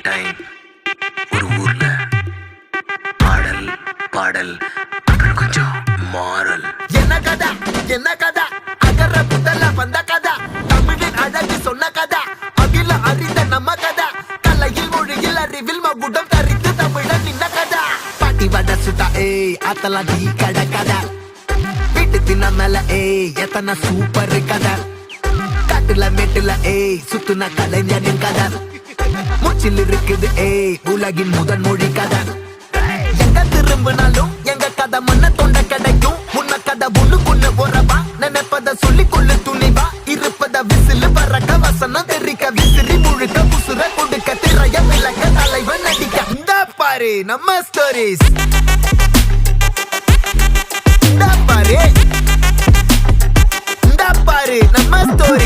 Time ஒரு ஊர்ல பாடல் பாடல் அப்புறம் கொஞ்சம் மாறல். என்ன கதை அகர புதல வந்த கதை, தமிழின் அழகு சொன்ன கதை, அகில அறிந்த நம்ம கதை, கலையில் மொழியில் அறிவில் மகுடம் தரித்து தமிழன் நின்ன கதை. பாட்டி வட சுட்டா அத்தலாம் டீ கடை கதை, வீட்டு தின்ன மேல எத்தனை சூப்பர் கதை, காட்டுல மேட்டுல சுத்துன கலைஞனின் கதை, மூச்சில் இருக்குது உலகின் முதன் மொழி கதை. எங்க திரும்பினாலும் எங்க கதை மண்ண தொண்ட கிடைக்கும், முன்ன கதை ஒண்ணுக்குள்ள போறவா, நினைப்பத சொல்லி கொள்ளு துணிவா, இருப்பத விசிலு பறக்க வசனம் தெரிக்க விசிறி முழுக்க புசுர கொடுக்க திரைய விளக்க தலைவன் நடிக்க. இந்த பாரு நம்ம ஸ்டோரிஸ், இந்த பாரு நம்ம ஸ்டோரி.